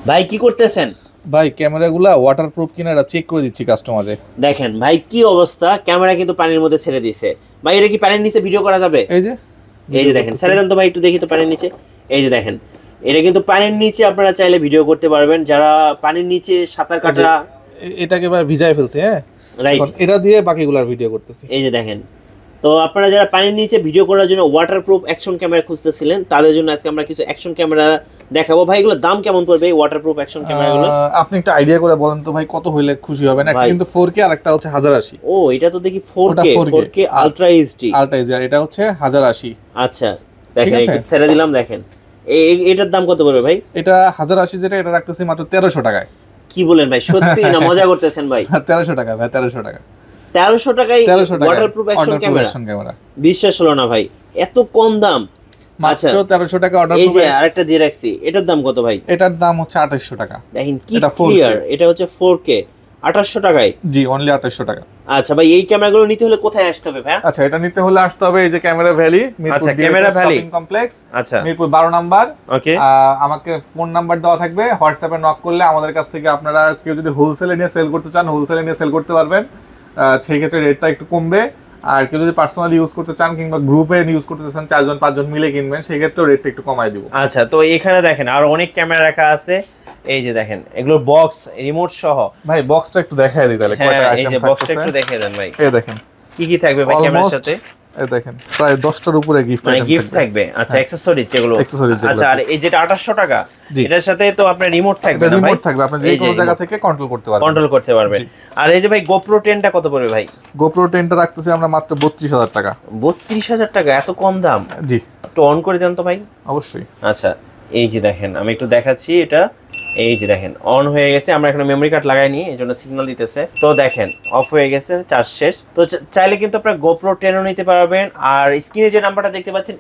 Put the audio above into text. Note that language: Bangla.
ভাই কি করতেছেন? ভাই ক্যামেরাগুলা ওয়াটারপ্রুফ কিনা এটা চেক করে দিচ্ছি কাস্টমারে। দেখেন ভাই কি অবস্থা, ক্যামেরা কিন্তু পানির মধ্যে ছেড়ে দিছে। ভাই এটা কি পানির নিচে ভিডিও করা যাবে? এই যে এই ভিডিও যে দেখেন, করতেছি। ছেড়ে দেন তো ভাই, একটু দেখি তো পানির নিচে। এই যে দেখেন, এটা কিন্তু পানির নিচে আপনারা চাইলে ভিডিও করতে পারবেন, যারা পানির নিচে সাঁতার এই যে কাটা। এটাকে ভাই ভিজায় ফেলছি, হ্যাঁ। রাইট। এখন এটা দিয়ে বাকিগুলার ভিডিও করতেছি। এই যে দেখেন, তো আপনারা যারা পানির নিচে ভিডিও করার জন্য ওয়াটারপ্রুফ অ্যাকশন ক্যামেরা খুঁজতেছিলেন, তাদের জন্য আজকে আমরা কিছু অ্যাকশন ক্যামেরা দেখাবো। ভাই এগুলোর দাম কেমন পড়বে, এই ওয়াটারপ্রুফ অ্যাকশন ক্যামেরাগুলো? আপনি একটা আইডিয়া করে বলেন তো ভাই, কত হইলে খুশি হবেন? একটা ভাই কিন্তু 4K আর একটা হচ্ছে 1080। ও, এটা তো দেখি ওটা 4K 4K 4K ultra HD. Ultra HD, আর এটা হচ্ছে 1080। আচ্ছা, ঠিক দেখেন আছে। একটু ছেড়ে দিলাম, দেখেন এটার দাম কত পড়বে ভাই? এটা 1080 যেটা, এটা রাখতেছি মাত্র 1300 টাকায়। কি বলেন ভাই, সত্যি না মজা করতেছেন ভাই? 1300 টাকা ভাই, 1300 টাকা। 1300 টাকায় 1300 টাকা ওয়াটারপ্রুফ অ্যাকশন ক্যামেরা? ক্যামেরা বিশ্বাস হলো না ভাই, এত কম দাম। আচ্ছা, মাত্র 1300 টাকা অর্ডার এই যে করবে। আরেকটা দিয়ে রাখছি, এটার দাম কত ভাই? এটার দাম হচ্ছে 2800 টাকা। দেখেন কি এটা 4K। ক্লিয়ার, এটা হচ্ছে 4K 2800 টাকায়। জি, অনলি 2800 টাকা। আচ্ছা ভাই, এই ক্যামেরাগুলো নিতে হলে কোথায় আসতে হবে ভাই? আচ্ছা, এটা নিতে হলে আসতে হবে এই যে ক্যামেরা ভ্যালি, মিরপুর আচ্ছা, ক্যামেরা ভ্যালি শপিং কমপ্লেক্স, আচ্ছা, মিরপুর 12 নাম্বার। ওকে। আমাকে ফোন নাম্বার দেওয়া থাকবে, হোয়াটসঅ্যাপে নক করলে আমাদের কাছ থেকে আপনারা কেউ যদি হোলসেলে নিয়ে সেল করতে চান, হোলসেলে নিয়ে সেল করতে পারবেন। সেই ক্ষেত্রে রেটটা একটু কমবে। আর কেউ যদি পার্সোনালি ইউজ করতে চান কিংবা গ্রুপে ইউজ করতে চান, 4-5 জন মিলে কিনবেন, সেই ক্ষেত্রেও রেটটা একটু কমাই দিব। আচ্ছা, তো এখানে দেখেন আর অনেক ক্যামেরা রাখা আছে। এই যে দেখেন, এগুলো বক্স রিমোট সহ। ভাই বক্সটা একটু দেখাই দিই তাহলে, কয়টা হ্যাঁ, এই আইটেম যে বক্সটা থাকতেছে। একটু দেখিয়ে দেন ভাই, এই দেখেন, কি কি থাকবে ভাই ক্যামেরার অলমোস্ট সাথে? এই দেখেন প্রায় 10টার উপরে গিফট মানে আইটেম গিফট থাকবে। আচ্ছা, অ্যাকসেসরিজ যেগুলো। Accessories যেগুলো আচ্ছা, আর এই যেটা 2800 টাকা, জি। এটার সাথে তো আপনার রিমোট থাকবে এটা না ভাই? রিমোট থাকবে, আপনি যে এই যে কোনো জায়গা থেকে কন্ট্রোল করতে পারবেন। কন্ট্রোল করতে পারবেন। জি। আর এই যে ভাই GoPro 10টা কত পড়বে ভাই? GoPro 10টা রাখতেছি আমরা মাত্র 32,000 টাকা। 32,000 টাকা? এত কম দাম? জি, একটু অন করে দেন তো ভাই। অবশ্যই। আচ্ছা, এই যে দেখেন, আমি একটু দেখাচ্ছি এটা। এই যে দেখেন, অন হয়ে গেছে। আমরা এখন মেমরি কার্ড লাগাইনি, এই জন্য সিগন্যাল দিতেছে। তো দেখেন অফ হয়ে গেছে, চার্জ শেষ। তো চাইলে কিন্তু আপনার GoPro 10ও নিতে পারবেন। আর স্ক্রিনে যে নাম্বারটা দেখতে পাচ্ছেন,